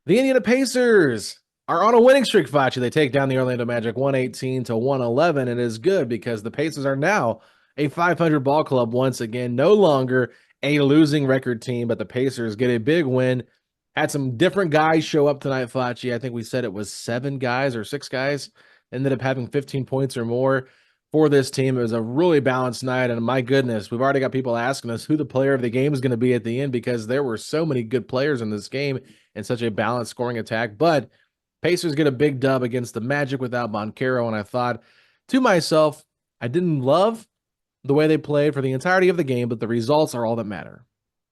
The Indiana Pacers are on a winning streak, Facci. They take down the Orlando Magic 118 to 111. And it is good because the Pacers are now a 500 ball club once again, no longer a losing record team, but the Pacers get a big win. Had some different guys show up tonight, Facci. I think we said it was 7 guys or 6 guys ended up having 15 points or more for this team. It was a really balanced night. And my goodness, we've already got people asking us who the player of the game is going to be at the end because there were so many good players in this game and such a balanced scoring attack. But Pacers get a big dub against the Magic without Boncaro, and I thought to myself, I didn't love the way they played for the entirety of the game, but the results are all that matter.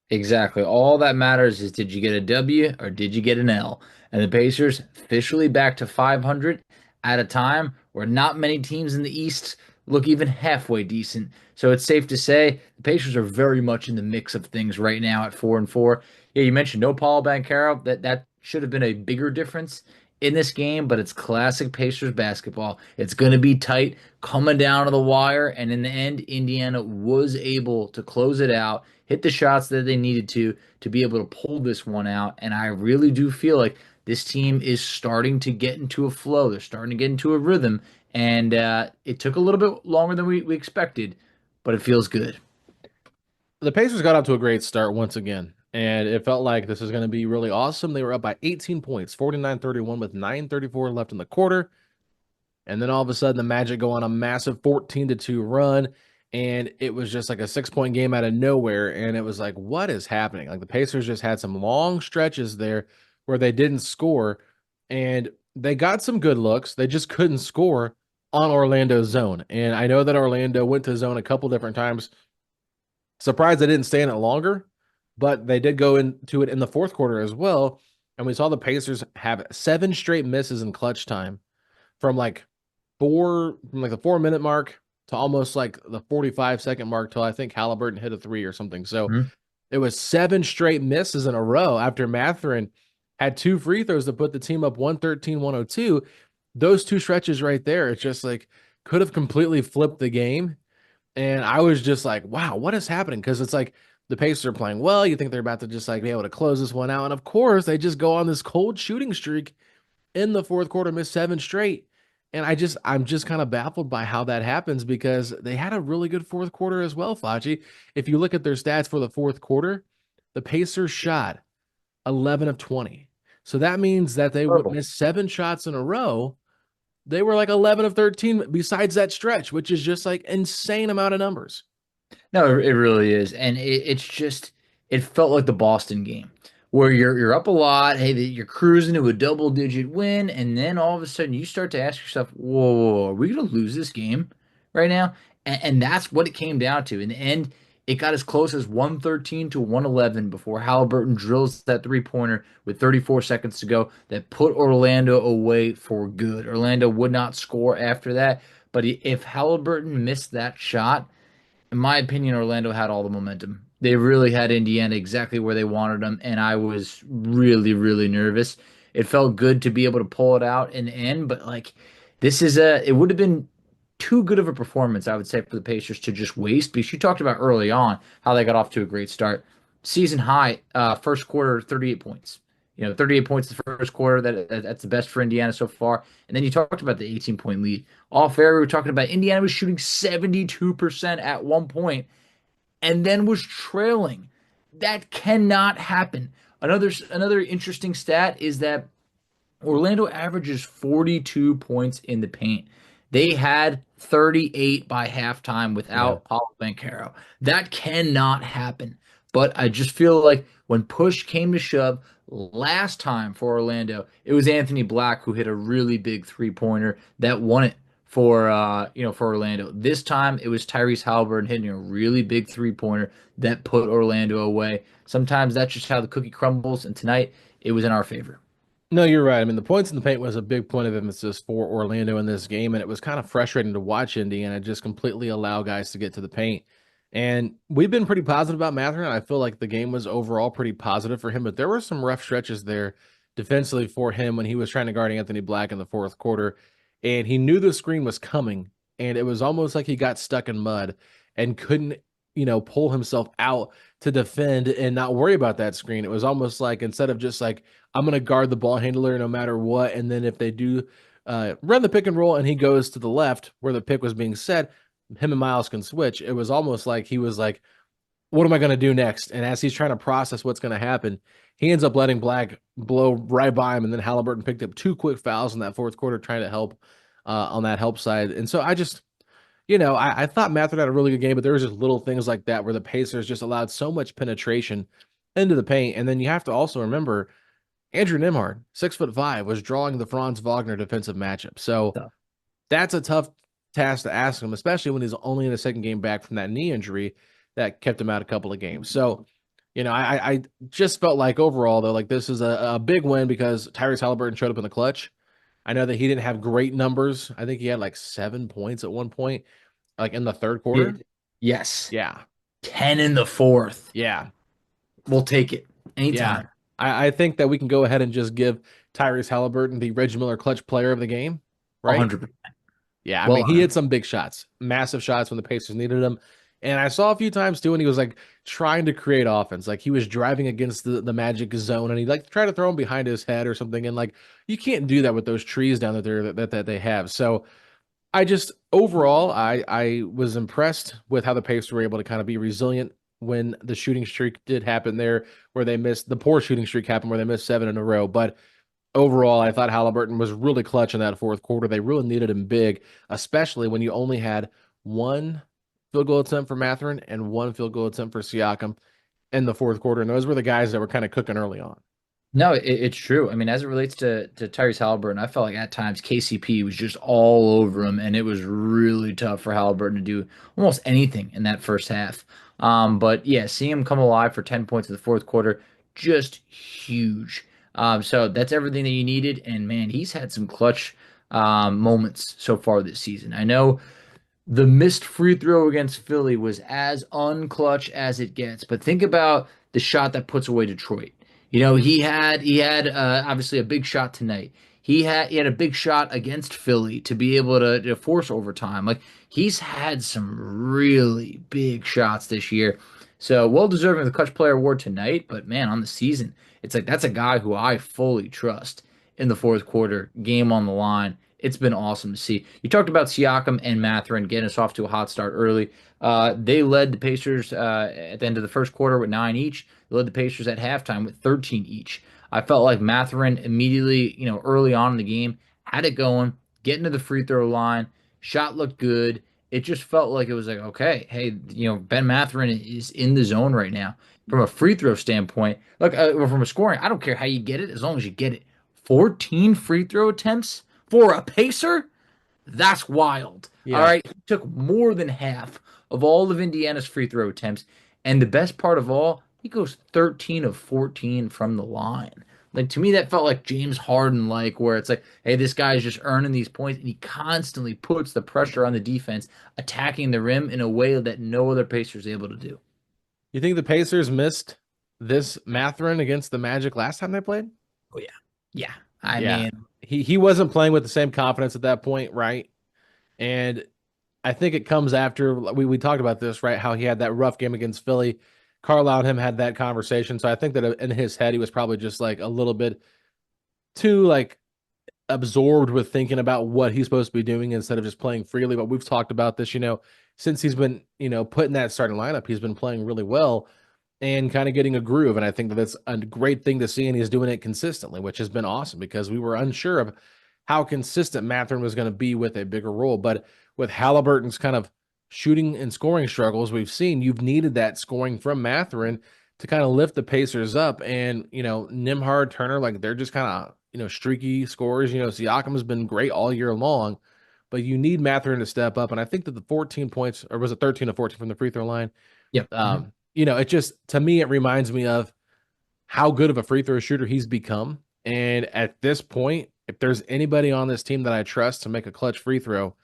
Exactly. All that matters is did you get a W or did you get an L? And the Pacers officially back to 500 at a time where not many teams in the East look even halfway decent. So it's safe to say the Pacers are very much in the mix of things right now at 4-4. Yeah, you mentioned no Paul Banchero. That should have been a bigger difference in this game, but it's classic Pacers basketball. It's going to be tight, coming down to the wire, and in the end, Indiana was able to close it out, hit the shots that they needed to be able to pull this one out. And I really do feel like this team is starting to get into a flow. They're starting to get into a rhythm, and it took a little bit longer than we expected, but it feels good. The Pacers got off to a great start once again, and it felt like this is going to be really awesome. They were up by 18 points, 49-31 with 9:34 left in the quarter. And then all of a sudden, the Magic go on a massive 14-2 run. And it was just like a 6 point game out of nowhere. And it was like, what is happening? Like the Pacers just had some long stretches there where they didn't score. And they got some good looks. They just couldn't score on Orlando's zone. And I know that Orlando went to zone a couple different times. Surprised they didn't stay in it longer, but they did go into it in the fourth quarter as well. And we saw the Pacers have 7 straight misses in clutch time from like the 4 minute mark to almost like the 45-second mark till I think Haliburton hit a three or something. So Mhm. it was 7 straight misses in a row after Mathurin had 2 free throws to put the team up 113-102. Those two stretches right there, it's just like could have completely flipped the game. And I was just like, wow, what is happening? Because it's like the Pacers are playing well. You think they're about to just like be able to close this one out. And of course, they just go on this cold shooting streak in the fourth quarter, missed 7 straight. And I'm just kind of baffled by how that happens because they had a really good fourth quarter as well, Fachi. If you look at their stats for the fourth quarter, the Pacers shot 11 of 20. So that means that they would Horrible. miss 7 shots in a row. They were like 11 of 13 besides that stretch, which is just like insane amount of numbers. No, it really is, and it's just it felt like the Boston game where you're up a lot. Hey, you're cruising to a double digit win, and then all of a sudden you start to ask yourself, "Whoa, are we gonna lose this game right now?" And that's what it came down to. In the end, it got as close as 113 to 111 before Haliburton drills that 3-pointer with 34 seconds to go that put Orlando away for good. Orlando would not score after that, but if Haliburton missed that shot in my opinion, Orlando had all the momentum. They really had Indiana exactly where they wanted them, and I was really, really nervous. It felt good to be able to pull it out and end, but like it would have been too good of a performance, I would say, for the Pacers to just waste because you talked about early on how they got off to a great start. Season high, first quarter, 38 points. 38 points the first quarter. That's the best for Indiana so far. And then you talked about the 18-point lead. Off air, we were talking about Indiana was shooting 72% at one point and then was trailing. That cannot happen. Another interesting stat is that Orlando averages 42 points in the paint. They had 38 by halftime Yeah. without Paulo Banchero. That cannot happen. But I just feel like when push came to shove last time for Orlando, it was Anthony Black who hit a really big three-pointer that won it for Orlando. This time it was Tyrese Haliburton hitting a really big three-pointer that put Orlando away. Sometimes that's just how the cookie crumbles, and tonight it was in our favor. No, you're right. I mean, the points in the paint was a big point of emphasis for Orlando in this game, and it was kind of frustrating to watch Indiana just completely allow guys to get to the paint. And we've been pretty positive about Mathurin. I feel like the game was overall pretty positive for him, but there were some rough stretches there defensively for him when he was trying to guard Anthony Black in the fourth quarter, and he knew the screen was coming, and it was almost like he got stuck in mud and couldn't pull himself out to defend and not worry about that screen. It was almost like instead of just like, I'm going to guard the ball handler no matter what. And then if they do run the pick and roll and he goes to the left where the pick was being set, him and Miles can switch. It was almost like he was like, what am I going to do next? And as he's trying to process what's going to happen, he ends up letting Black blow right by him. And then Haliburton picked up 2 quick fouls in that fourth quarter trying to help on that help side. And so I just, I thought Mathurin had a really good game, but there was just little things like that where the Pacers just allowed so much penetration into the paint. And then you have to also remember Andrew Nembhard, 6'5", was drawing the Franz Wagner defensive matchup. So Tough. that's a tough task to ask him, especially when he's only in the second game back from that knee injury that kept him out a couple of games. So, I just felt like overall, though, like this is a big win because Tyrese Haliburton showed up in the clutch. I know that he didn't have great numbers. I think he had like 7 points at one point, like in the third quarter. Did. Yes. Yeah. 10 in the fourth. Yeah. We'll take it Yeah. anytime. I think that we can go ahead and just give Tyrese Haliburton the Reggie Miller clutch player of the game, right? 100%. Yeah, I Well, mean, he hit some big shots, massive shots when the Pacers needed him. And I saw a few times too, and he was like trying to create offense. Like he was driving against the Magic zone, and he like tried to throw him behind his head or something. And like you can't do that with those trees down there that they have. So I just overall, I was impressed with how the Pacers were able to kind of be resilient when the shooting streak did happen there, where they missed the poor shooting streak happened where they missed 7 in a row. But overall, I thought Haliburton was really clutch in that fourth quarter. They really needed him big, especially when you only had one field goal attempt for Mathurin and one field goal attempt for Siakam in the fourth quarter. And those were the guys that were kind of cooking early on. no, it's true. I mean, as it relates to Tyrese Haliburton, I felt like at times KCP was just all over him, and it was really tough for Haliburton to do almost anything in that first half. But yeah, seeing him come alive for 10 points in the fourth quarter, just huge. So that's everything that you needed. And man, he's had some clutch moments so far this season. I know the missed free throw against Philly was as unclutch as it gets. But think about the shot that puts away Detroit. He had obviously a big shot tonight. He had a big shot against Philly to be able to force overtime. Like he's had some really big shots this year. So well deserving of the Clutch Player Award tonight, but man, on the season, it's like that's a guy who I fully trust in the fourth quarter, game on the line. It's been awesome to see. You talked about Siakam and Mathurin getting us off to a hot start early. They led the Pacers at the end of the first quarter with 9 each. They led the Pacers at halftime with 13 each. I felt like Mathurin immediately, early on in the game, had it going, getting to the free throw line, shot looked good. It just felt like it was like, okay, hey, Benn Mathurin is in the zone right now. From a free throw standpoint, look, from a scoring, I don't care how you get it, as long as you get it. 14 free throw attempts for a Pacer? That's wild. All Yeah. right. He took more than half of all of Indiana's free throw attempts. And the best part of all, he goes 13 of 14 from the line. Like to me, that felt like James Harden, like where it's like, hey, this guy's just earning these points, and he constantly puts the pressure on the defense, attacking the rim in a way that no other Pacer is able to do. You think the Pacers missed this Mathurin against the Magic last time they played? Oh yeah, yeah. I Yeah. mean, He wasn't playing with the same confidence at that point, right? And I think it comes after we talked about this, right? How he had that rough game against Philly. Carlisle and him had that conversation. So I think that in his head, he was probably just like a little bit too like absorbed with thinking about what he's supposed to be doing instead of just playing freely. But we've talked about this, since he's been, put in that starting lineup, he's been playing really well and kind of getting a groove. And I think that that's a great thing to see. And he's doing it consistently, which has been awesome because we were unsure of how consistent Mathurin was going to be with a bigger role. But with Halliburton's kind of shooting and scoring struggles we've seen, you've needed that scoring from Mathurin to kind of lift the Pacers up. And, Nembhard, Turner, like they're just kind of, streaky scores. Siakam has been great all year long, but you need Mathurin to step up. And I think that the 14 points, or was it 13 to 14 from the free throw line? yep. It just, to me, it reminds me of how good of a free throw shooter he's become. And at this point, if there's anybody on this team that I trust to make a clutch free throw,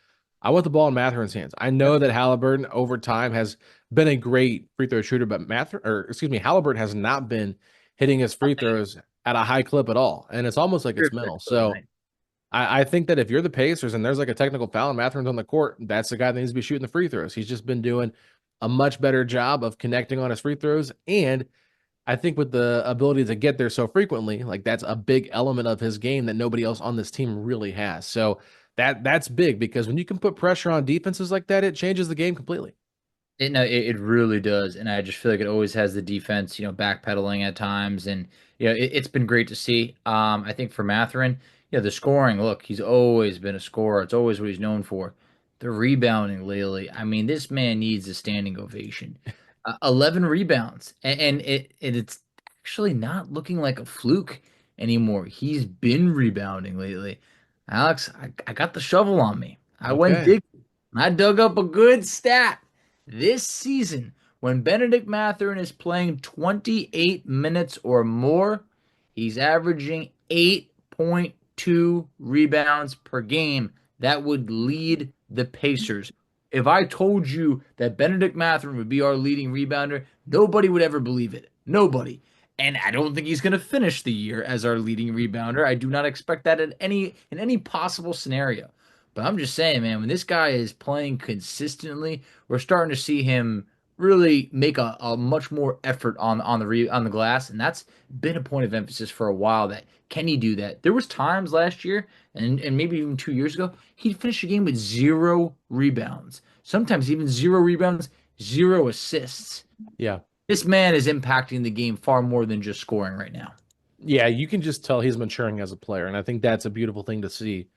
I want the ball in Mathurin's hands. I know that Haliburton over time has been a great free throw shooter, but Haliburton has not been hitting his free throws at a high clip at all. And it's almost like it's mental. So I think that if you're the Pacers and there's like a technical foul and Mathurin's on the court, that's the guy that needs to be shooting the free throws. He's just been doing a much better job of connecting on his free throws. And I think with the ability to get there so frequently, like that's a big element of his game that nobody else on this team really has. So that's big because when you can put pressure on defenses like that, it changes the game completely. It really does, and I just feel like it always has the defense, backpedaling at times, and it's been great to see. I think for Mathurin, the scoring. Look, he's always been a scorer. It's always what he's known for. The rebounding lately, I mean, this man needs a standing ovation. 11 rebounds, and it's actually not looking like a fluke anymore. He's been rebounding lately. Alex, I got the shovel on me. I went Okay. dig. I dug up a good stat. This season, when Benedict Mathurin is playing 28 minutes or more, he's averaging 8.2 rebounds per game. That would lead the Pacers. If I told you that Benedict Mathurin would be our leading rebounder, nobody would ever believe it. Nobody. And I don't think he's going to finish the year as our leading rebounder. I do not expect that in any possible scenario. But I'm just saying, man, when this guy is playing consistently, we're starting to see him really make a much more effort on the glass, and that's been a point of emphasis for a while. That can he do that? There was times last year and maybe even 2 years ago, he'd finish a game with 0 rebounds, sometimes even 0 rebounds, 0 assists. Yeah. This man is impacting the game far more than just scoring right now. Yeah, you can just tell he's maturing as a player. And I think that's a beautiful thing to see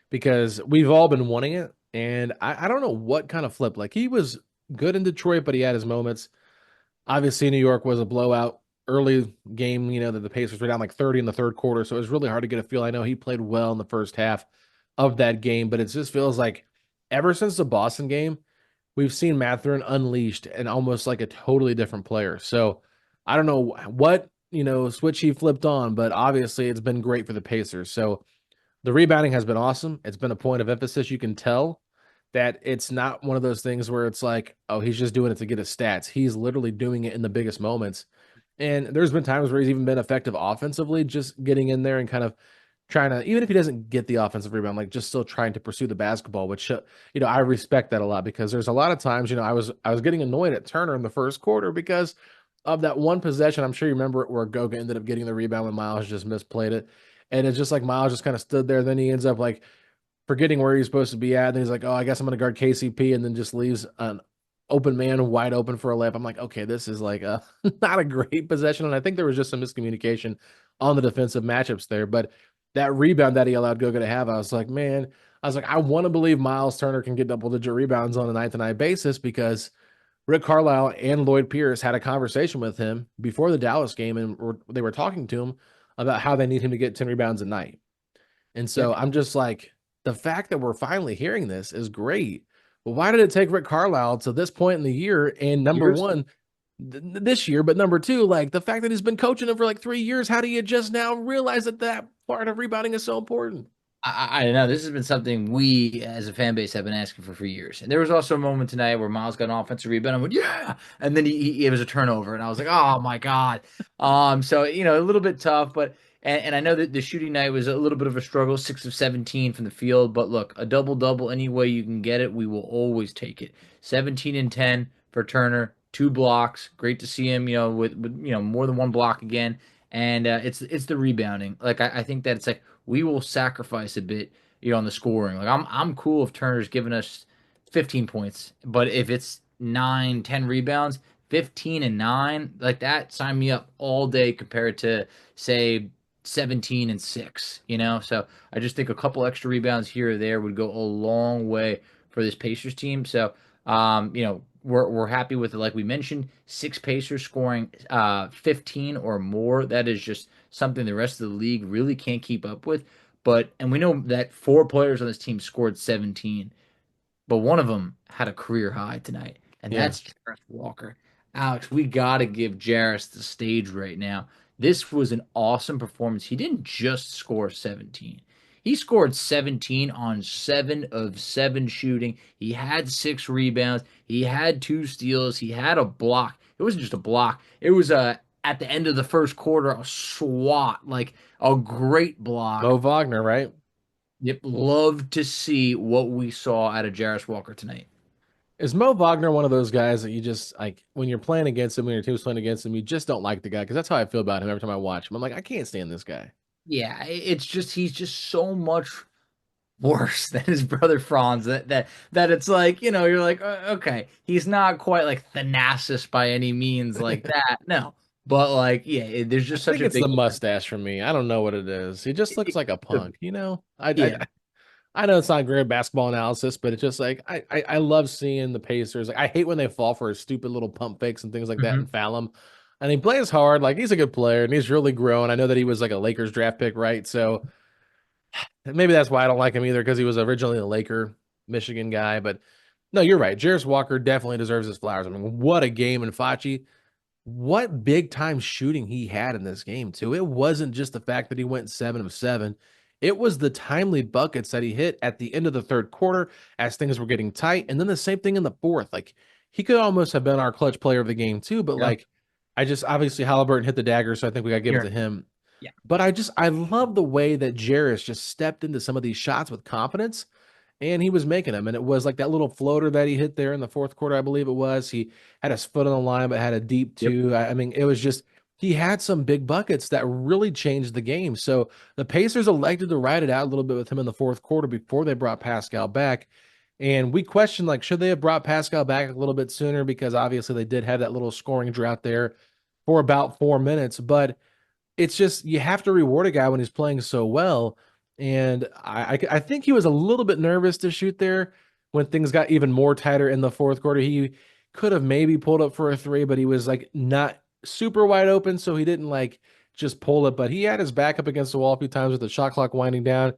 because we've all been wanting it. And I don't know what kind of flip. Like he was good in Detroit, but he had his moments. Obviously, New York was a blowout early game, that the Pacers were down like 30 in the third quarter. So it was really hard to get a feel. I know he played well in the first half of that game, but it just feels like ever since the Boston game, we've seen Mathurin unleashed and almost like a totally different player. So I don't know what, switch he flipped on, but obviously it's been great for the Pacers. So the rebounding has been awesome. It's been a point of emphasis. You can tell that it's not one of those things where it's like, oh, he's just doing it to get his stats. He's literally doing it in the biggest moments. And there's been times where he's even been effective offensively, just getting in there and kind of trying to, even if he doesn't get the offensive rebound, like just still trying to pursue the basketball, which I respect that a lot because there's a lot of times, I was getting annoyed at Turner in the first quarter because of that one possession. I'm sure you remember it where Goga ended up getting the rebound when Miles just misplayed it. And it's just like Miles just kind of stood there. Then he ends up like forgetting where he's supposed to be at. And he's like, oh, I guess I'm going to guard KCP, and then just leaves an open man wide open for a layup. I'm like, okay, this is like a not a great possession. And I think there was just some miscommunication on the defensive matchups there. But that rebound that he allowed Goga to have, I was like, man, I want to believe Miles Turner can get double digit rebounds on a night to night basis because Rick Carlisle and Lloyd Pierce had a conversation with him before the Dallas game, and they were talking to him about how they need him to get 10 rebounds a night. And Yeah, so I'm just like, the fact that we're finally hearing this is great. But why did it take Rick Carlisle to this point in the year? And number years. one, this year, but number two, like the fact that he's been coaching him for like 3 years, how do you just now realize that that part of rebounding is so important? I don't know. This has been something we as a fan base have been asking for years. And there was also a moment tonight where Miles got an offensive rebound. I went, yeah. And then it was a turnover. And I was like, oh my God. So, a little bit tough, but, and I know that the shooting night was a little bit of a struggle, 6 of 17 from the field. But look, a double double, any way you can get it, we will always take it. 17 and 10 for Turner, 2 blocks. Great to see him, with more than one block again. And it's the rebounding. Like, I think that it's like, we will sacrifice a bit, on the scoring. Like I'm cool if Turner's giving us 15 points, but if it's 9, 10 rebounds, 15 and 9, like that, sign me up all day compared to say 17 and 6, So I just think a couple extra rebounds here or there would go a long way for this Pacers team. So we're happy with it. Like we mentioned, 6 Pacers scoring 15 or more. That is just something the rest of the league really can't keep up with. And we know that 4 players on this team scored 17, but one of them had a career high tonight, and Yeah. that's Jarrus Walker. Alex, we got to give Jarrus the stage right now. This was an awesome performance. He didn't just score 17. He scored 17 on 7 of 7 shooting. He had 6 rebounds. He had 2 steals. He had a block. It wasn't just a block. It was at the end of the first quarter, a swat, like a great block. Mo Wagner, right? Yep, love to see what we saw out of Jarrus Walker tonight. Is Mo Wagner one of those guys that you just like when you're playing against him, when your team's playing against him, you just don't like the guy? Because that's how I feel about him every time I watch him. I'm like, I can't stand this guy. Yeah, it's just he's just so much worse than his brother Franz that it's like, you're like, okay, he's not quite like Thanasis by any means like that. No. But like, yeah, there's I just such think a it's big the difference. mustache for me. I don't know what it is. He just looks like a Could punk, be. you know? I Yeah. I I know it's not great basketball analysis, but it's just like I love seeing the Pacers. Like I hate when they fall for stupid little pump fakes and things like that Hmm. and foul him. And he plays hard. Like he's a good player and he's really grown. I know that he was like a Lakers draft pick, right? So maybe that's why I don't like him either because he was originally a Laker, Michigan guy. But no, you're right. Jarrus Walker definitely deserves his flowers. I mean, what a game in Facci. What big time shooting he had in this game, too. It wasn't just the fact that he went 7 of 7. It was the timely buckets that he hit at the end of the third quarter as things were getting tight. And then the same thing in the fourth. Like he could almost have been our clutch player of the game, too. But Yeah. like, I just obviously Haliburton hit the dagger, so I think we got to give it Here. to him. Yeah. But I love the way that Jarace just stepped into some of these shots with confidence and he was making them. And it was like that little floater that he hit there in the fourth quarter, I believe it was. He had his foot on the line, but had a deep Yep. two. I mean, it was just he had some big buckets that really changed the game. So the Pacers elected to ride it out a little bit with him in the fourth quarter before they brought Pascal back. And we questioned like, should they have brought Pascal back a little bit sooner? Because obviously they did have that little scoring drought there for about 4 minutes. But it's just you have to reward a guy when he's playing so well. And I think he was a little bit nervous to shoot there when things got even more tighter in the fourth quarter. He could have maybe pulled up for a three, but he was like not super wide open, so he didn't like just pull it. But he had his back up against the wall a few times with the shot clock winding down,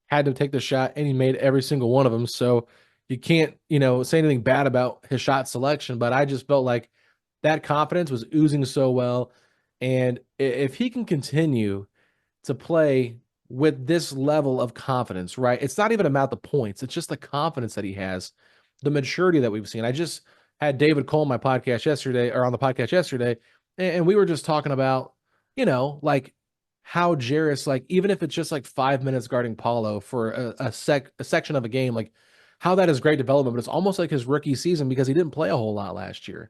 had to take the shot, and he made every single one of them. So you can't, say anything bad about his shot selection. But I just felt like that confidence was oozing so well. And if he can continue to play with this level of confidence, right? It's not even about the points, it's just the confidence that he has, the maturity that we've seen. I just had David Cole on my podcast yesterday, or on the podcast yesterday, and we were just talking about, like how Jarrus, like, even if it's just like 5 minutes guarding Paulo for a section of a game, like how that is great development, but it's almost like his rookie season because he didn't play a whole lot last year.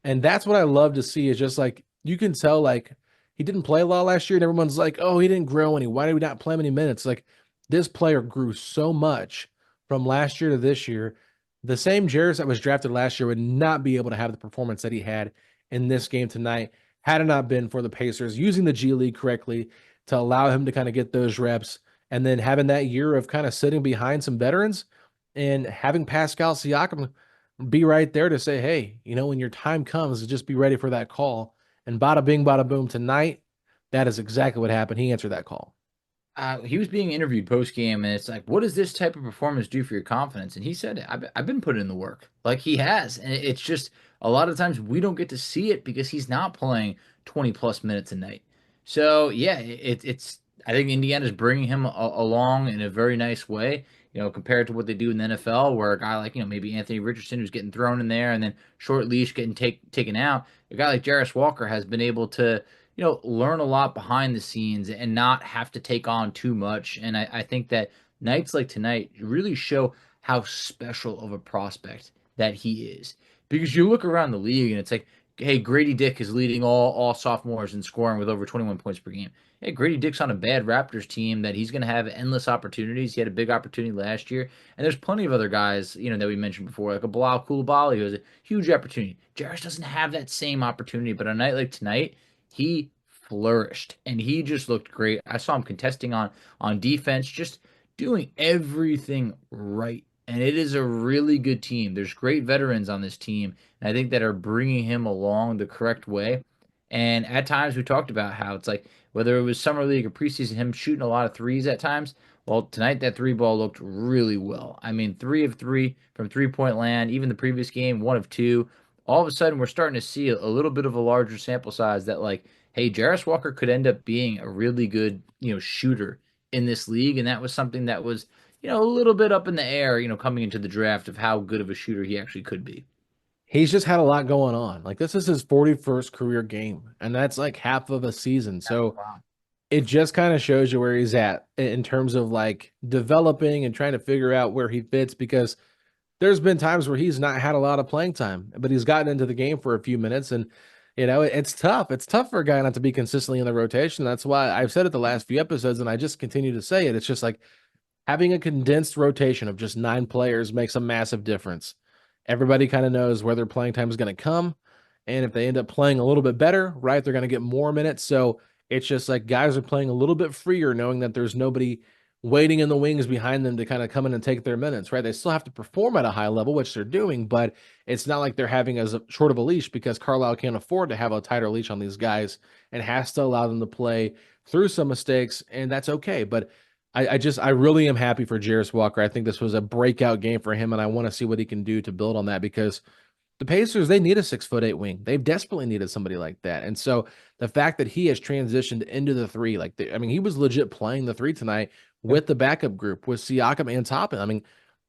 And that's what I love to see is just like you can tell like he didn't play a lot last year, and everyone's like, oh, he didn't grow any. Why did we not play him any minutes? Like this player grew so much from last year to this year. The same Jarrus that was drafted last year would not be able to have the performance that he had in this game tonight had it not been for the Pacers using the G League correctly to allow him to kind of get those reps and then having that year of kind of sitting behind some veterans and having Pascal Siakam be right there to say, hey, when your time comes, just be ready for that call. And bada bing, bada boom tonight, that is exactly what happened. He answered that call. He was being interviewed post game, and it's like, what does this type of performance do for your confidence? And he said, I've been putting in the work, like he has. And it's just a lot of times we don't get to see it because he's not playing 20 plus minutes a night. So, yeah, it's, I think Indiana's bringing him along in a very nice way, compared to what they do in the NFL, where a guy like, maybe Anthony Richardson, who's getting thrown in there and then short leash getting taken out, a guy like Jarace Walker has been able to learn a lot behind the scenes and not have to take on too much. And I think that nights like tonight really show how special of a prospect that he is. Because you look around the league and it's like, hey, Grady Dick is leading all sophomores in scoring with over 21 points per game. Hey, Grady Dick's on a bad Raptors team that he's going to have endless opportunities. He had a big opportunity last year. And there's plenty of other guys, that we mentioned before, like a Bilal Coulibaly, who has a huge opportunity. Jarrus doesn't have that same opportunity, but on a night like tonight, he flourished and he just looked great. I saw him contesting on defense, just doing everything right. And it is a really good team. There's great veterans on this team, and I think that are bringing him along the correct way. And at times we talked about how it's like whether it was summer league or preseason, him shooting a lot of threes at times. Well, tonight that three ball looked really well. I mean, 3 of 3 from 3 point land. Even the previous game, 1 of 2. All of a sudden, we're starting to see a little bit of a larger sample size that like, hey, Jarrus Walker could end up being a really good, shooter in this league. And that was something that was, a little bit up in the air, coming into the draft of how good of a shooter he actually could be. He's just had a lot going on. Like this is his 41st career game, and that's like half of a season. So Wow. it just kind of shows you where he's at in terms of like developing and trying to figure out where he fits because there's been times where he's not had a lot of playing time, but he's gotten into the game for a few minutes, and it's tough. It's tough for a guy not to be consistently in the rotation. That's why I've said it the last few episodes, and I just continue to say it. It's just like having a condensed rotation of just 9 players makes a massive difference. Everybody kind of knows where their playing time is going to come. And if they end up playing a little bit better, right, they're going to get more minutes. So it's just like guys are playing a little bit freer, knowing that there's nobody waiting in the wings behind them to kind of come in and take their minutes, right? They still have to perform at a high level, which they're doing, but it's not like they're having as short of a leash because Carlisle can't afford to have a tighter leash on these guys and has to allow them to play through some mistakes, and that's okay. But I really am happy for Jarace Walker. I think this was a breakout game for him, and I want to see what he can do to build on that because the Pacers, they need a 6'8" wing. They've desperately needed somebody like that. And so the fact that he has transitioned into the three, I mean, he was legit playing the three tonight Yep. with the backup group, with Siakam and Toppin. I mean,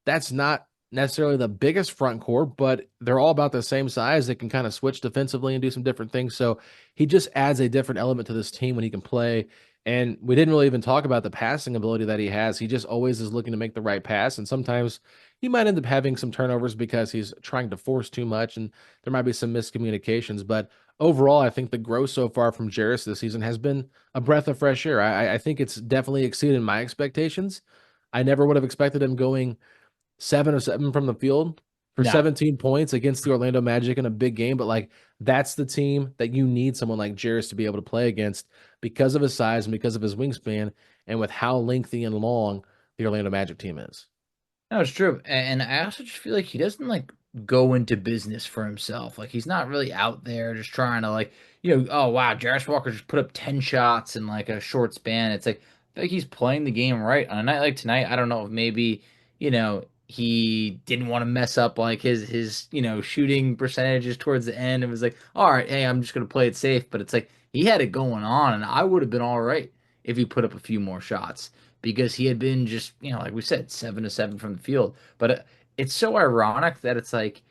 that's not necessarily the biggest front court, but they're all about the same size. They can kind of switch defensively and do some different things. So he just adds a different element to this team when he can play. And we didn't really even talk about the passing ability that he has. He just always is looking to make the right pass. And sometimes he might end up having some turnovers because he's trying to force too much and there might be some miscommunications. But overall, I think the growth so far from Jarrus this season has been a breath of fresh air. I think it's definitely exceeded my expectations. I never would have expected him going 7 of 7 from the field for No. 17 points against the Orlando Magic in a big game. But like that's the team that you need someone like Jarrus to be able to play against because of his size and because of his wingspan and with how lengthy and long the Orlando Magic team is. No, it's true. And I also just feel like he doesn't like go into business for himself. Like he's not really out there just trying to like, oh wow, Jarrus Walker just put up 10 shots in like a short span. It's like I feel like he's playing the game right. On a night like tonight, I don't know if maybe, he didn't want to mess up like his, shooting percentages towards the end. It was like, all right, hey, I'm just gonna play it safe. But it's like he had it going on, and I would have been all right if he put up a few more shots because he had been just, like we said, 7 of 7 from the field. But it's so ironic that it's like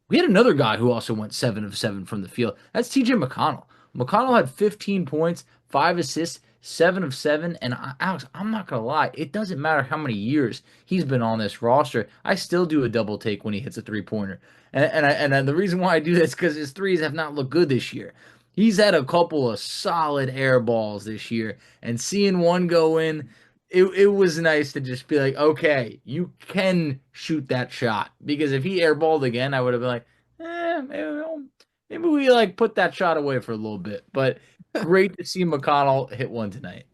we had another guy who also went 7 of 7 from the field. That's TJ McConnell. McConnell had 15 points, 5 assists, 7 of 7. And Alex, I'm not gonna lie, it doesn't matter how many years he's been on this roster. I still do a double take when he hits a 3-pointer. And the reason why I do that is because his threes have not looked good this year. He's had a couple of solid air balls this year, and seeing one go in, it was nice to just be like, okay, you can shoot that shot. Because if he airballed again, I would have been like, maybe we like put that shot away for a little bit. But great to see McConnell hit one tonight.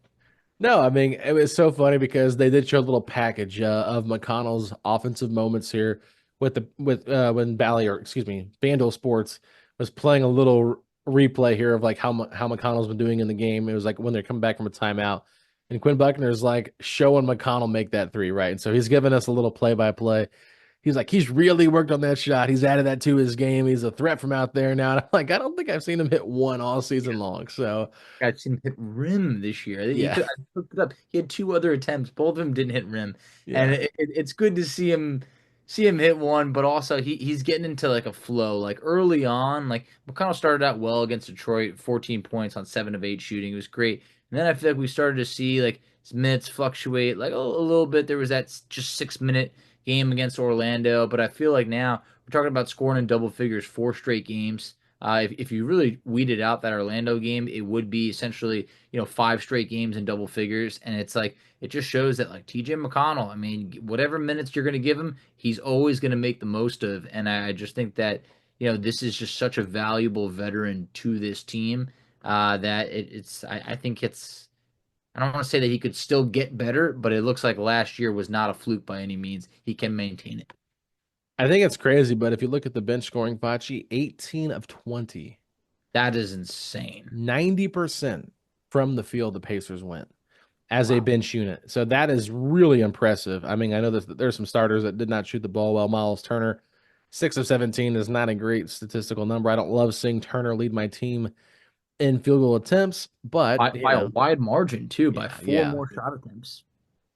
No, I mean it was so funny because they did show a little package of McConnell's offensive moments here with when Bally or excuse me FanDuel Sports was playing a little replay here of like how McConnell's been doing in the game. It was like when they're coming back from a timeout, and Quinn Buckner's like showing McConnell make that three, right? And so he's giving us a little play by play. He's like, he's really worked on that shot. He's added that to his game. He's a threat from out there now. And I'm like, I don't think I've seen him hit one all season long. So I've seen him hit rim this year. yeah, I looked it up. He had two other attempts. Both of them didn't hit rim, and yeah. it's good to see him hit one. But also he's getting into like a flow. Like early on, like McConnell started out well against Detroit, 14 points on 7 of 8 shooting. It was great. And then I feel like we started to see like his minutes fluctuate like a little bit. There was that just 6 minute game against Orlando, but I feel like now we're talking about scoring in double figures 4 straight games. If you really weeded out that Orlando game, it would be essentially, 5 straight games in double figures. And it's like, it just shows that, like, TJ McConnell, I mean, whatever minutes you're going to give him, he's always going to make the most of. And I just think that, this is just such a valuable veteran to this team that I think I don't want to say that he could still get better, but it looks like last year was not a fluke by any means. He can maintain it. I think it's crazy, but if you look at the bench scoring, Facci, 18 of 20, That is insane. 90% from the field the Pacers went as a Wow. bench unit. So that is really impressive. I mean, I know there's some starters that did not shoot the ball well. Miles Turner, 6 of 17 is not a great statistical number. I don't love seeing Turner lead my team in field goal attempts, but, By a wide margin, too, by yeah, four yeah. more shot attempts.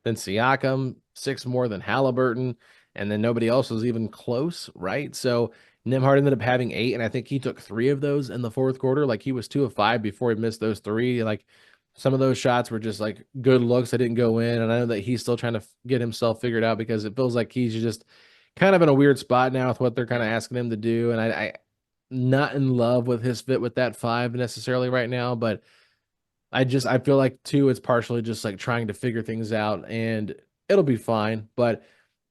Then Siakam, 6 more than Haliburton, and then nobody else was even close, right? So Nimhard ended up having 8, and I think he took 3 of those in the fourth quarter. Like he was 2 of 5 before he missed those 3. Like some of those shots were just like good looks that didn't go in, and I know that he's still trying to get himself figured out because it feels like he's just kind of in a weird spot now with what they're kind of asking him to do, and I not in love with his fit with that five necessarily right now, but I feel like too it's partially just like trying to figure things out, and it'll be fine. But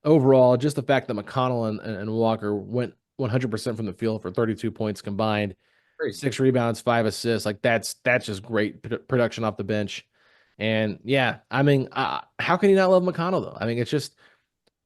overall, just the fact that McConnell and Walker went 100% from the field for 32 points combined, Crazy. 6 rebounds, 5 assists, like that's just great production off the bench. And yeah, I mean, how can you not love McConnell though? I mean, it's just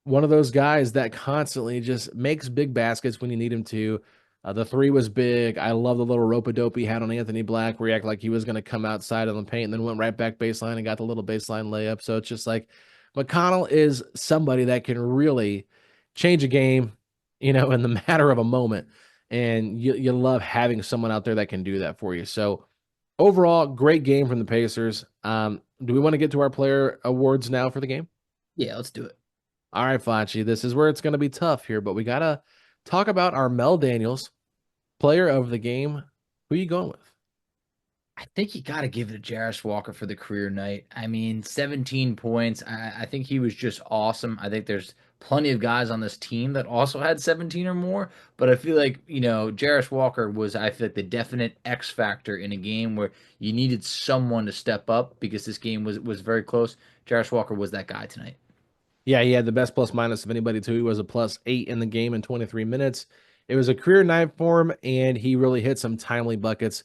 one of those guys that constantly just makes big baskets when you need him to. The three was big. I love the little rope a dope he had on Anthony Black, where he acted like he was going to come outside of the paint and then went right back baseline and got the little baseline layup. So it's just like McConnell is somebody that can really change a game, in the matter of a moment. And you love having someone out there that can do that for you. So overall, great game from the Pacers. Do we want to get to our player awards now for the game? Yeah, let's do it. All right, Facci, this is where it's going to be tough here, but we got to talk about our Mel Daniels player of the game. Who are you going with? I think you got to give it to Jarace Walker for the career night. I mean, 17 points. I think he was just awesome. I think there's plenty of guys on this team that also had 17 or more, but I feel like, Jarace Walker was, I feel like, the definite X factor in a game where you needed someone to step up because this game was very close. Jarace Walker was that guy tonight. Yeah, he had the best plus minus of anybody, too. He was a +8 in the game in 23 minutes. It was a career night for him, and he really hit some timely buckets.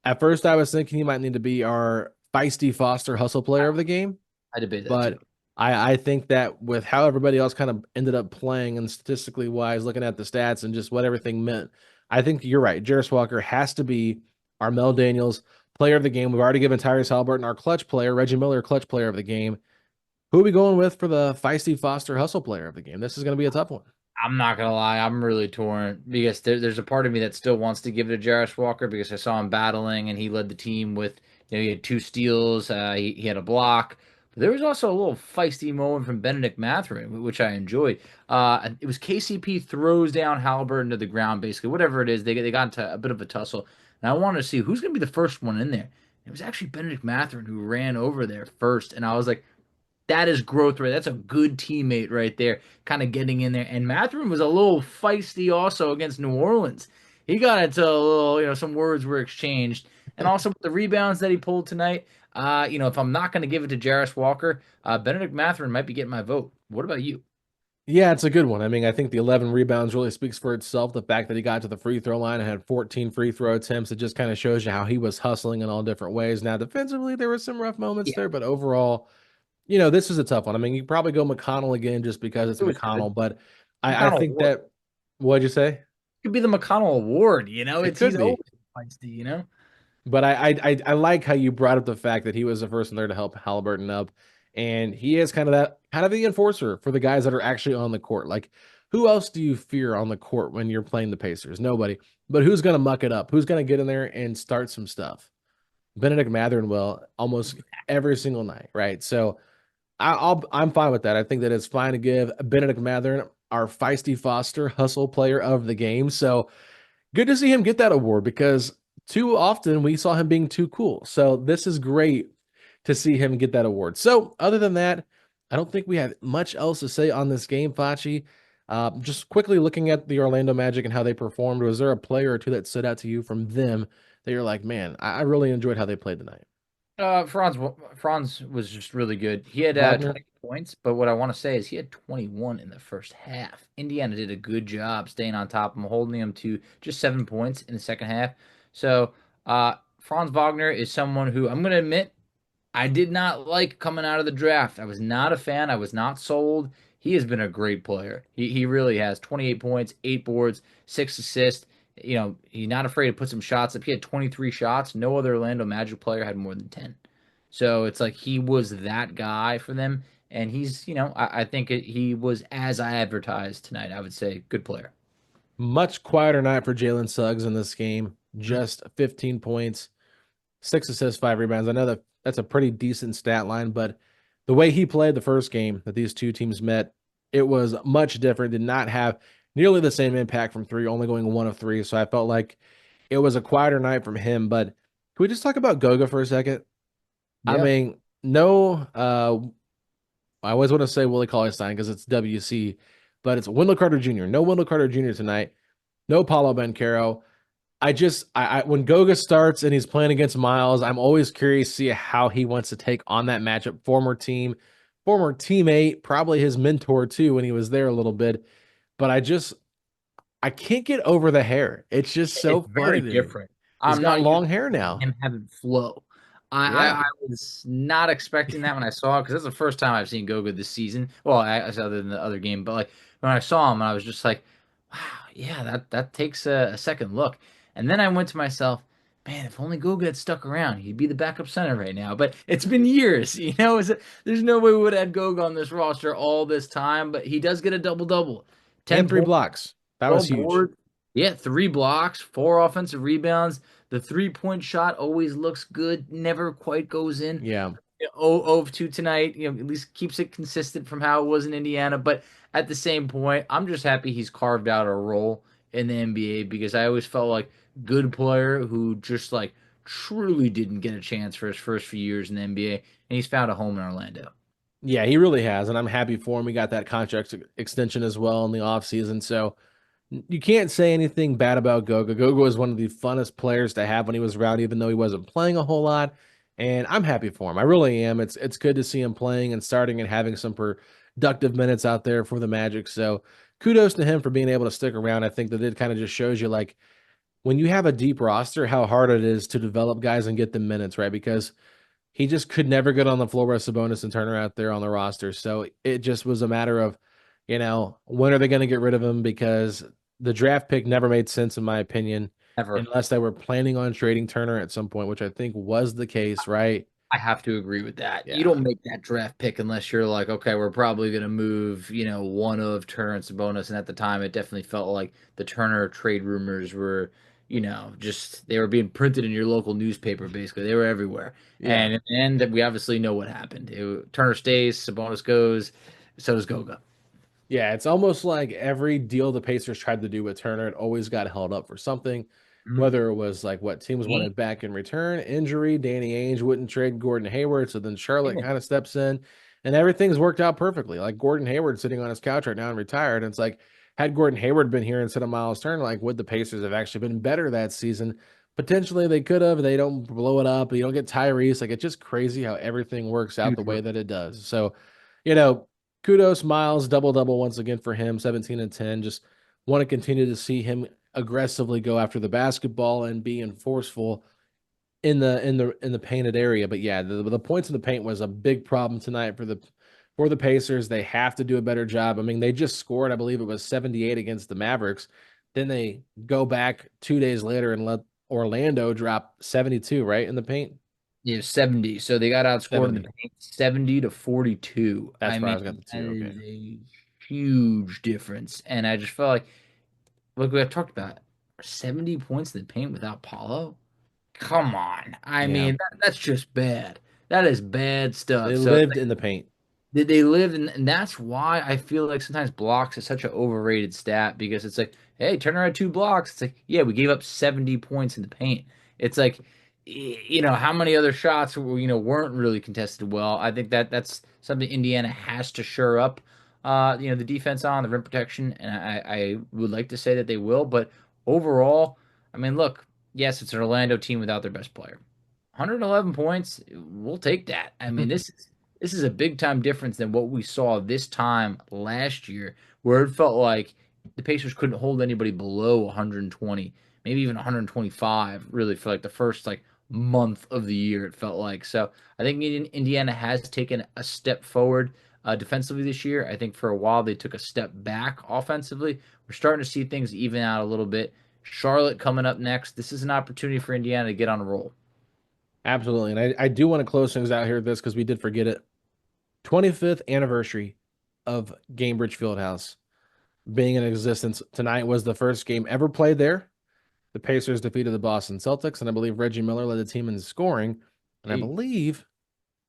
At first, I was thinking he might need to be our feisty Foster hustle player of the game. I debate that too. But I think that with how everybody else kind of ended up playing and statistically wise, looking at the stats and just what everything meant, I think you're right. Jarrus Walker has to be our Mel Daniels player of the game. We've already given Tyrese Haliburton our clutch player, Reggie Miller clutch player of the game. Who are we going with for the feisty Foster hustle player of the game? This is going to be a tough one. I'm not gonna lie, I'm really torn because there's a part of me that still wants to give it to Jarrus Walker because I saw him battling and he led the team with, he had 2 steals, he had a block. But there was also a little feisty moment from Benn Mathurin, which I enjoyed. It was KCP throws down Haliburton to the ground, basically, whatever it is. They got into a bit of a tussle, and I wanted to see who's gonna be the first one in there. It was actually Benn Mathurin who ran over there first, and I was like, that is growth right. That's a good teammate right there, kind of getting in there. And Mathurin was a little feisty also against New Orleans. He got into a little, some words were exchanged. And also with the rebounds that he pulled tonight, if I'm not going to give it to Jarace Walker, Benedict Mathurin might be getting my vote. What about you? Yeah, it's a good one. I mean, I think the 11 rebounds really speaks for itself. The fact that he got to the free throw line and had 14 free throw attempts, it just kind of shows you how he was hustling in all different ways. Now, defensively, there were some rough moments Yeah, there, but overall, this is a tough one. I mean, you probably go McConnell again just because it's it was good. McConnell, but I McConnell think Award. that, what'd you say? Could be the McConnell Award, It It's could he's be. always feisty. But I like how you brought up the fact that he was the first in there to help Halliburton up, and he is kind of the enforcer for the guys that are actually on the court. Like, who else do you fear on the court when you're playing the Pacers? Nobody. But who's gonna muck it up? Who's gonna get in there and start some stuff? Benedict Mathurin will almost every single night, right? So I'm fine with that. I think that it's fine to give Benedict Mathurin our feisty Foster hustle player of the game. So good to see him get that award because too often we saw him being too cool. So this is great to see him get that award. So other than that, I don't think we have much else to say on this game, Facci. Just quickly looking at the Orlando Magic and how they performed, was there a player or two that stood out to you from them that you're like, man, I really enjoyed how they played tonight? Franz was just really good. He had Wagner? 20 points, but what I want to say is he had 21 in the first half. Indiana did a good job staying on top of him, holding him to just 7 points in the second half. So, Franz Wagner is someone who I'm going to admit I did not like coming out of the draft. I was not a fan. I was not sold. He has been a great player. He really has 28 points, 8 boards, 6 assists. He's not afraid to put some shots up. He had 23 shots. No other Orlando Magic player had more than 10. So it's like he was that guy for them. And he's, I think he was as I advertised tonight. I would say good player. Much quieter night for Jalen Suggs in this game. Just 15 points, 6 assists, 5 rebounds. I know that that's a pretty decent stat line, but the way he played the first game that these two teams met, it was much different. Did not have nearly the same impact from three, only going 1 of 3. So I felt like it was a quieter night from him. But can we just talk about Goga for a second? I Yeah. mean, no, I always want to say Willie Cauley Stein because it's WC, but it's Wendell Carter Jr. No Wendell Carter Jr. tonight. No Paulo Banchero. When Goga starts and he's playing against Miles, I'm always curious to see how he wants to take on that matchup. Former teammate, probably his mentor too when he was there a little bit. But I can't get over the hair. It's just so It's funny very to me. different. He's I'm got not used long hair to now. him having flow. I Yeah. was not expecting that when I saw it because that's the first time I've seen Goga this season. Well, other than the other game, but like when I saw him, I was just like, wow, yeah, that takes a second look. And then I went to myself, man, if only Goga had stuck around, he'd be the backup center right now. But it's been years, there's no way we would have had Goga on this roster all this time. But he does get a double double, And 10 three points. blocks. That was 12 huge. boards. Yeah, 3 blocks, 4 offensive rebounds. The 3-point shot always looks good, never quite goes in. Yeah. 0 of 2 tonight, at least keeps it consistent from how it was in Indiana. But at the same point, I'm just happy he's carved out a role in the NBA because I always felt like good player who just like truly didn't get a chance for his first few years in the NBA, and he's found a home in Orlando. Yeah, he really has. And I'm happy for him. He got that contract extension as well in the offseason. So you can't say anything bad about Goga. Goga was one of the funnest players to have when he was around, even though he wasn't playing a whole lot. And I'm happy for him. I really am. It's good to see him playing and starting and having some productive minutes out there for the Magic. So kudos to him for being able to stick around. I think that it kind of just shows you like when you have a deep roster, how hard it is to develop guys and get them minutes, right? Because he just could never get on the floor with Sabonis and Turner out there on the roster. So it just was a matter of, when are they going to get rid of him? Because the draft pick never made sense, in my opinion, Ever. unless they were planning on trading Turner at some point, which I think was the case, right? I have to agree with that. You Yeah. don't make that draft pick unless you're like, okay, we're probably going to move, one of Turner and Sabonis. And at the time, it definitely felt like the Turner trade rumors were, just they were being printed in your local newspaper, basically. They were everywhere. Yeah. And in the end, we obviously know what happened. Turner stays, Sabonis goes, so does Goga. Yeah, it's almost like every deal the Pacers tried to do with Turner, it always got held up for something, Mhm. whether it was like what teams wanted back in return, injury, Danny Ainge wouldn't trade Gordon Hayward, so then Charlotte kind of steps in, and everything's worked out perfectly. Like Gordon Hayward sitting on his couch right now and retired, and it's like, had Gordon Hayward been here instead of Miles Turner, like would the Pacers have actually been better that season? Potentially they could have. They don't blow it up. You don't get Tyrese. Like it's just crazy how everything works out Huge the way rip. that it does. So, you know, kudos, Miles, double double once again for him, 17 and 10. Just want to continue to see him aggressively go after the basketball and being forceful in the painted area. But yeah, the points in the paint was a big problem tonight for the Pacers. They have to do a better job. I mean, they just scored, I believe it was 78 against the Mavericks. Then they go back 2 days later and let Orlando drop 72, right, in the paint. Yeah, 70. So they got outscored in the 70. paint 70-42. That's I where I mean, was got the that two. Okay. is a huge difference. And I just felt like we have talked about, 70 points in the paint without Paulo? Come on. I Yeah. mean, that's just bad. That is bad They stuff. So lived in the paint. they live in, and that's why I feel like sometimes blocks is such an overrated stat because it's like, hey, Turner had 2 blocks. It's like, yeah, we gave up 70 points in the paint. It's like, how many other shots weren't really contested well. I think that's something Indiana has to shore up. The defense on the rim protection, and I would like to say that they will, but overall, I mean, look, yes, it's an Orlando team without their best player. 111 points, we'll take that. I mean, this is a big time difference than what we saw this time last year, where it felt like the Pacers couldn't hold anybody below 120, maybe even 125, really, for like the first like month of the year, it felt like. So I think Indiana has taken a step forward defensively this year. I think for a while they took a step back offensively. We're starting to see things even out a little bit. Charlotte coming up next. This is an opportunity for Indiana to get on a roll. Absolutely. And I do want to close things out here with this because we did forget it. 25th anniversary of Gainbridge Fieldhouse being in existence. Tonight was the first game ever played there. The Pacers defeated the Boston Celtics, and I believe Reggie Miller led the team in scoring. And I Hey, believe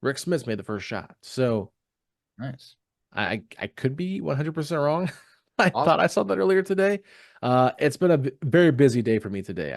Rick Smith made the first shot. So nice. I could be 100% wrong. I thought Awesome. I saw that earlier today. It's been a very busy day for me today.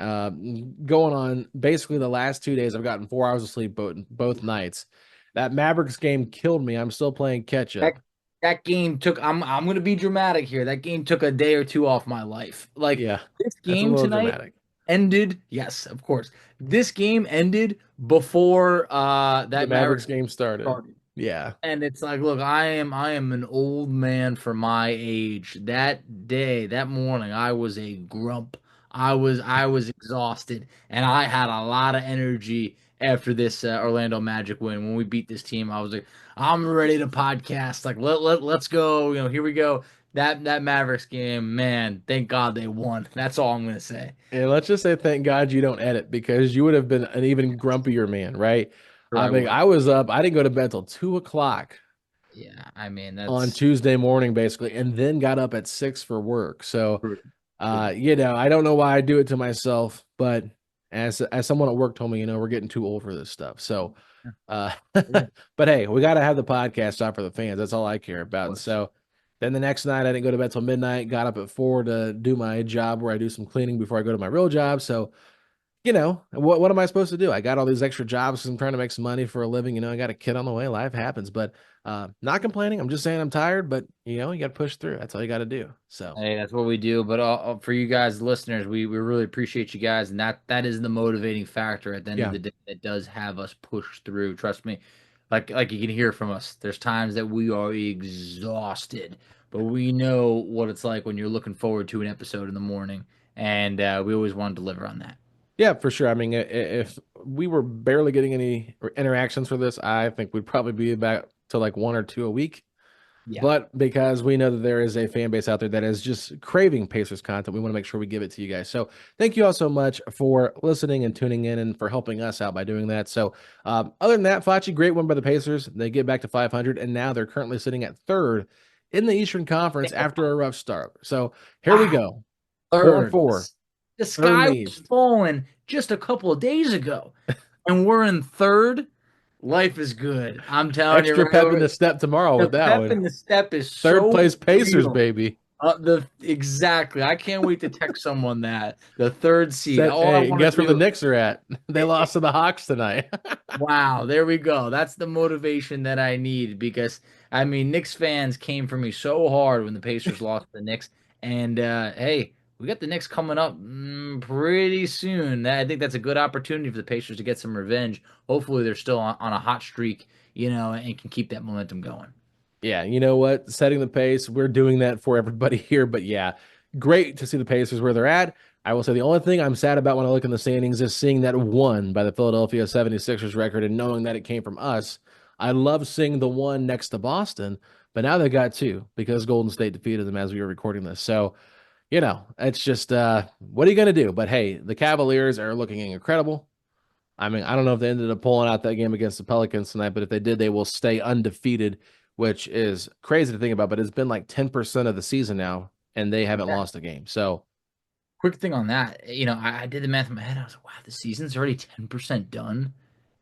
Going on basically the last 2 days, I've gotten 4 hours of sleep both nights. That Mavericks game killed me. I'm still playing catch Heck, up. that game took. I'm gonna be dramatic here. That game took a day or two off my life. Like Yeah, this that's a game little tonight dramatic. ended. Yes, of course. This game ended before The that Mavericks Mavericks game started. started. Yeah. And it's like, look, I am an old man for my age. That day, that morning, I was a grump. I was exhausted, and I had a lot of energy after this Orlando Magic win. When we beat this team, I was like, I'm ready to podcast. Like, let's go. Here we go. That Mavericks game, man. Thank God they won. That's all I'm gonna say. And let's just say thank God you don't edit because you would have been an even grumpier man, right? Sure, I I mean, would. I was up, I didn't go to bed till 2 o'clock Yeah, I mean on that's Tuesday morning, basically, and then got up at 6 for work. So, brutal. Brutal. I don't know why I do it to myself, but as someone at work told me, we're getting too old for this stuff. So, Yeah, uh, yeah, of but hey, we got to have the podcast on for the fans. That's all I care about. And course. so, then the next night, I didn't go to bed till midnight. Got up at 4 to do my job where I do some cleaning before I go to my real job. So, what am I supposed to do? I got all these extra jobs because I'm trying to make some money for a living. I got a kid on the way. Life happens, but not complaining. I'm just saying I'm tired, but you got to push through. That's all you got to do. So, Hey, that's what we do. But for you guys, listeners, we really appreciate you guys, and that is the motivating factor at the end of yeah. the day that does have us push through. Trust me, like you can hear from us. There's times that we are exhausted, but we know what it's like when you're looking forward to an episode in the morning, and we always want to deliver on that. Yeah, for sure. I mean, if we were barely getting any interactions for this, I think we'd probably be back to like one or two a week. Yeah. But because we know that there is a fan base out there that is just craving Pacers content, we want to make sure we give it to you guys. So thank you all so much for listening and tuning in and for helping us out by doing that. So other than that, Facci, great one by the Pacers. They get back to 500, and now they're currently sitting at third in the Eastern Conference Think after about a rough start. So here we wow, go. 4 and third. 4, The third in sky the was East. falling just a couple of days ago, and we're in third. Life is good. I'm telling you Extra right pep in over. the step tomorrow The with that pep one. in the step is Third so place Pacers, real. baby. The exactly. I can't wait to text someone that the third seed. Set, All I hey, want to guess where the do. Knicks are at? They lost to the Hawks tonight. Wow, there we go. That's the motivation that I need because I mean Knicks fans came for me so hard when the Pacers lost to the Knicks, and hey, we got the Knicks coming up pretty soon. I think that's a good opportunity for the Pacers to get some revenge. Hopefully, they're still on a hot streak, and can keep that momentum going. Yeah, you know what? Setting the pace. We're doing that for everybody here. But yeah, great to see the Pacers where they're at. I will say the only thing I'm sad about when I look in the standings is seeing that one by the Philadelphia 76ers record and knowing that it came from us. I love seeing the one next to Boston, but now they got two because Golden State defeated them as we were recording this. So, it's just what are you going to do? But hey, the Cavaliers are looking incredible. I mean, I don't know if they ended up pulling out that game against the Pelicans tonight, but if they did, they will stay undefeated, which is crazy to think about. But it's been like 10% of the season now, and they haven't lost a game. So, Quick thing on that, I did the math in my head. I was like, wow, the season's already 10% done.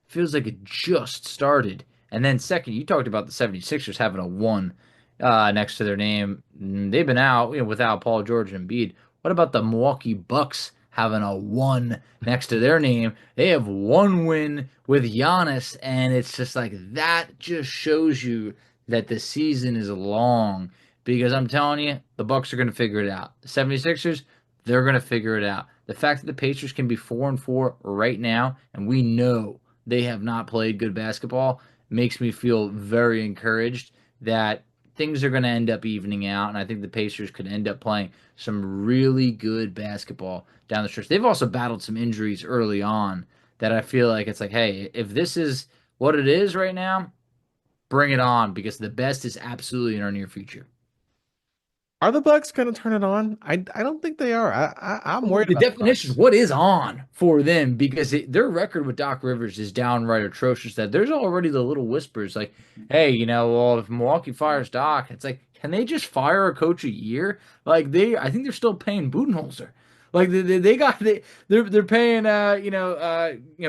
Feels like it just started. And then second, you talked about the 76ers having a one next to their name. They've been out, without Paul George and Embiid. What about the Milwaukee Bucks having a one next to their name? They have one win with Giannis, and it's just like that just shows you that the season is long. Because I'm telling you, the Bucks are going to figure it out. The 76ers, they're going to figure it out. The fact that the Pacers can be 4-4 right now, and we know they have not played good basketball, makes me feel very encouraged that things are going to end up evening out, and I think the Pacers could end up playing some really good basketball down the stretch. They've also battled some injuries early on that I feel like it's like, hey, if this is what it is right now, bring it on because the best is absolutely in our near future. are the Bucks going to turn it on? I don't think they are. I'm Well, worried the about the definition, Bucks. what is on for them? Because their record with Doc Rivers is downright atrocious. That there's already the little whispers like, hey, well, if Milwaukee fires Doc, it's like, can they just fire a coach a year? Like I think they're still paying Budenholzer. Like they got they're paying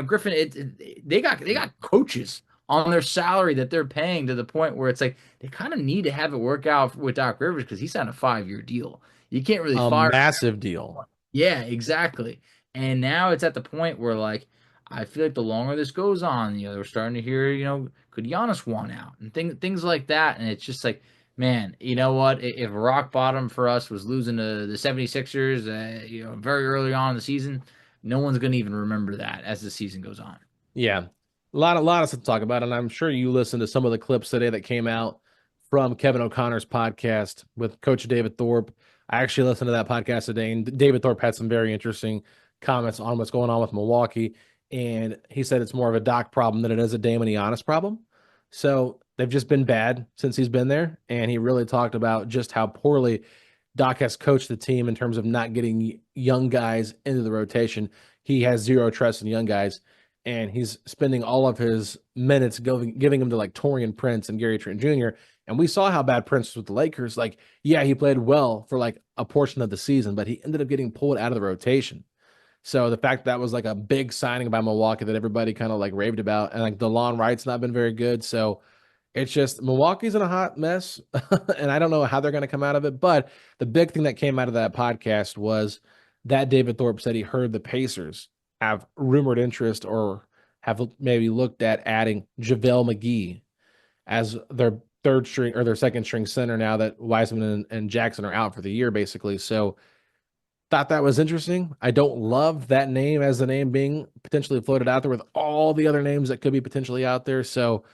Griffin. They got coaches on their salary that they're paying to the point where it's like they kind of need to have it work out with Doc Rivers because he signed a 5-year deal. You can't really A fire. massive deal. Yeah, exactly. And now it's at the point where like I feel like the longer this goes on, we're starting to hear, could Giannis want out and things like that. And it's just like Man, you know what? If rock bottom for us was losing to the 76ers, very early on in the season, no one's going to even remember that as the season goes on. Yeah. A lot of stuff to talk about. And I'm sure you listened to some of the clips today that came out from Kevin O'Connor's podcast with Coach David Thorpe. I actually listened to that podcast today, and David Thorpe had some very interesting comments on what's going on with Milwaukee. And he said it's more of a Doc problem than it is a Dame and Giannis problem. So they've just been bad since he's been there. And he really talked about just how poorly Doc has coached the team in terms of not getting young guys into the rotation. He has zero trust in young guys, and he's spending all of his minutes giving them to like Torian Prince and Gary Trent Jr. And we saw how bad Prince was with the Lakers. Like, yeah, he played well for like a portion of the season, but he ended up getting pulled out of the rotation. So the fact that was like a big signing by Milwaukee that everybody kind of like raved about, and like DeLon Wright's not been very good. So it's just Milwaukee's in a hot mess, and I don't know how they're going to come out of it. But the big thing that came out of that podcast was that David Thorpe said he heard the Pacers have rumored interest or have maybe looked at adding JaVale McGee as their third string or their second string center now that Wiseman and Jackson are out for the year, basically. So thought that was interesting. I don't love that name as the name being potentially floated out there with all the other names that could be potentially out there. So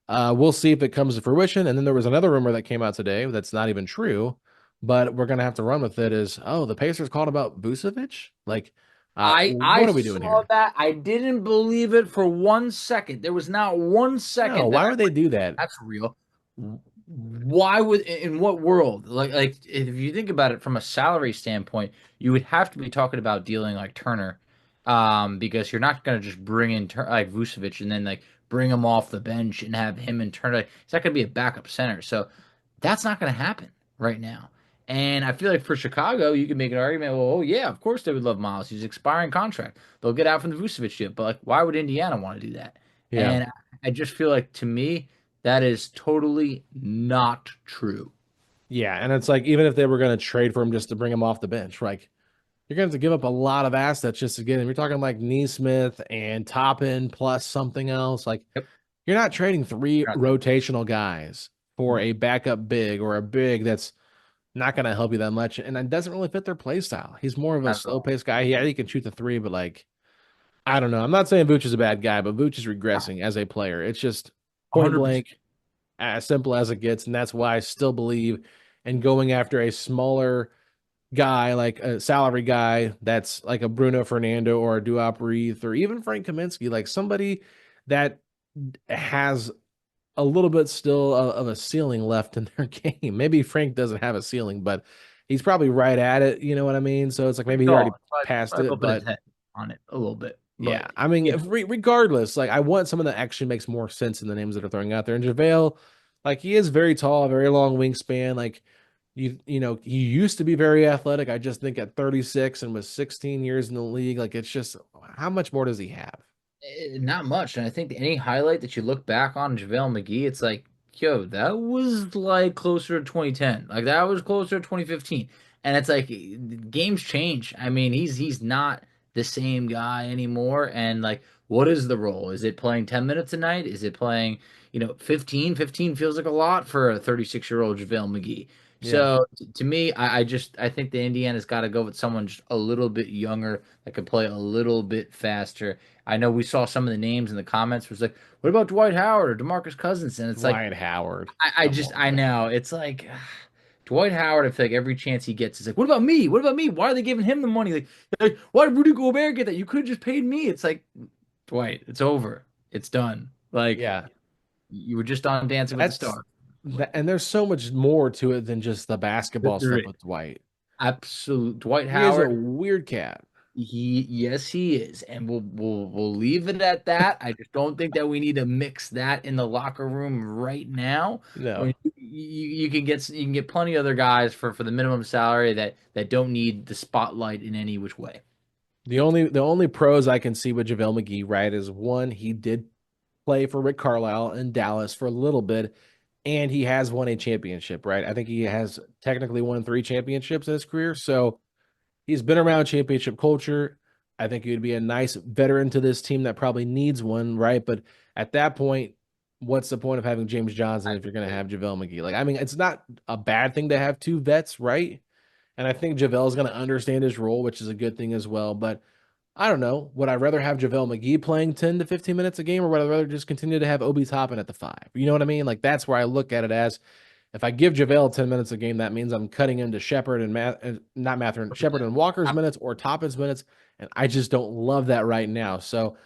we'll see if it comes to fruition. And then there was another rumor that came out today that's not even true, but we're gonna have to run with it. Is the Pacers called about Vucevic? Like, I what are we doing saw here? that. I didn't believe it for 1 second. There was not one No, second that why I would they do that? that's real. Why would in what world? Like if you think about it from a salary standpoint, you would have to be talking about dealing like Turner, because you're not gonna just bring in like Vucevic and then like bring him off the bench and have him and Turner. Like, he's not gonna be a backup center, so that's not gonna happen right now. And I feel like for Chicago, you can make an argument. Well, oh yeah, of course they would love Miles. He's expiring contract. They'll get out from the Vucevic deal. But like, why would Indiana want to do that? Yeah, And I just feel like to me that is totally not true. yeah, and it's like even if they were gonna trade for him just to bring him off the bench, like you're gonna have to give up a lot of assets just to get him. You're talking like Neesmith and Toppin plus something else. Like Yep. you're not trading three You're not doing rotational guys for a backup big or a big that's not going to help you that much. And it doesn't really fit their play style. He's more of a that at slow all. paced guy. Yeah, he can shoot the three, but like, I don't know. I'm not saying Vooch is a bad guy, but Vooch is regressing as a player. It's just point 100%. blank, as simple as it gets. And that's why I still believe in going after a smaller guy, like a salary guy that's like a Bruno Fernando or a Duop Reith or even Frank Kaminsky, like somebody that has a little bit still of a ceiling left in their game. Maybe Frank doesn't have a ceiling, but he's probably right at it. You know what I mean? So it's like maybe he already Tall. Probably, passed probably it, bumping his but head on it a little bit. yeah, But I mean, you know, regardless, like I want someone that actually makes more sense in the names that are throwing out there. And JaVale, like he is very tall, very long wingspan. Like you know, he used to be very athletic. I just think at 36 and with 16 years in the league, like it's just how much more does he have? not much. And I think any highlight that you look back on JaVale McGee, it's like, yo, that was like closer to 2010. Like that was closer to 2015. And it's like games change. I mean, he's not the same guy anymore. And like, what is the role? Is it playing 10 minutes a night? Is it playing, 15? 15 feels like a lot for a 36-year-old JaVale McGee. Yeah, So to me, I think the Indiana's got to go with someone just a little bit younger that can play a little bit faster. I know we saw some of the names in the comments was like, what about Dwight Howard or DeMarcus Cousins? And it's like, Dwight Howard. I Come just, I on. know. It's like Dwight Howard, I feel like every chance he gets is like, what about me? What about me? Why are they giving him the money? Like why did Rudy Gobert get that? You could have just paid me. It's like, Dwight, it's over. It's done. Like, Yeah, you were just on Dancing with the that's Stars. that, and there's so much more to it than just the basketball There stuff is. with Dwight. Absolute Dwight He is a Howard. weird cat. Yes, he is, and we'll leave it at that. I just don't think that we need to mix that in the locker room right now. When No. you can get plenty of other guys for the minimum salary that don't need the spotlight in any which way. The only pros I can see with JaVale McGee, right, is one, he did play for Rick Carlisle in Dallas for a little bit, and he has won a championship, right? I think he has technically won 3 championships in his career. So he's been around championship culture. I think he would be a nice veteran to this team that probably needs one, right? But at that point, what's the point of having James Johnson if you're going to have JaVale McGee? Like, I mean, it's not a bad thing to have two vets, right? And I think JaVale's going to understand his role, which is a good thing as well. But I don't know. Would I rather have JaVale McGee playing 10 to 15 minutes a game, or would I rather just continue to have Obi Toppin at the five? You know what I mean? Like, that's where I look at it as if I give JaVale 10 minutes a game, that means I'm cutting into Shepard and not Mathurin, Shepard and Walker's minutes or Toppin's minutes. And I just don't love that right now. So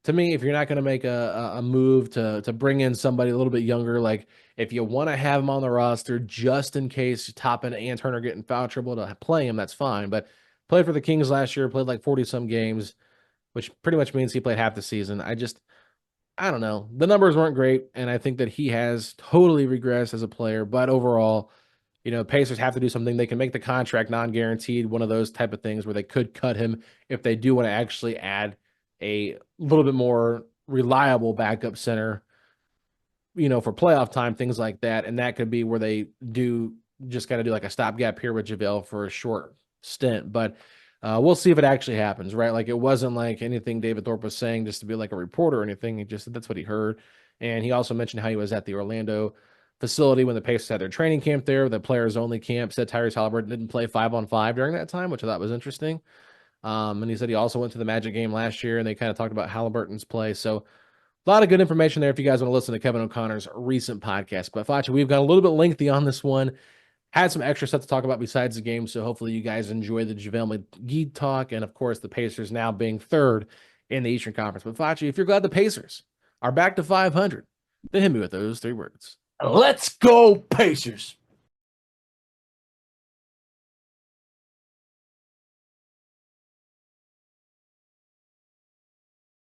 to me, if you're not going to make a move to bring in somebody a little bit younger, like if you want to have him on the roster just in case Toppin and Turner get in foul trouble to play him, that's fine. But played for the Kings last year, played like 40 some games, which pretty much means he played half the season. I don't know. The numbers weren't great, and I think that he has totally regressed as a player. But overall, Pacers have to do something. They can make the contract non-guaranteed, one of those type of things where they could cut him if they do want to actually add a little bit more reliable backup center, for playoff time, things like that. And that could be where they do just kind of do like a stopgap here with JaVale for a short stint. But we'll see if it actually happens, right? Like it wasn't like anything David Thorpe was saying just to be like a reporter or anything. He just that's what he heard. And he also mentioned how he was at the Orlando facility when the Pacers had their training camp there, the players only camp. Said Tyrese Haliburton didn't play 5-on-5 during that time, which I thought was interesting. And he said he also went to the Magic game last year, and they kind of talked about Haliburton's play. So a lot of good information there if you guys want to listen to Kevin O'Connor's recent podcast. But Facci, we've got a little bit lengthy on this one. Had some extra stuff to talk about besides the game, so hopefully you guys enjoy the JaVale McGee talk, and of course the Pacers now being third in the Eastern Conference. But Facci, if you're glad the Pacers are back to 500, then hit me with those three words. Let's go, Pacers.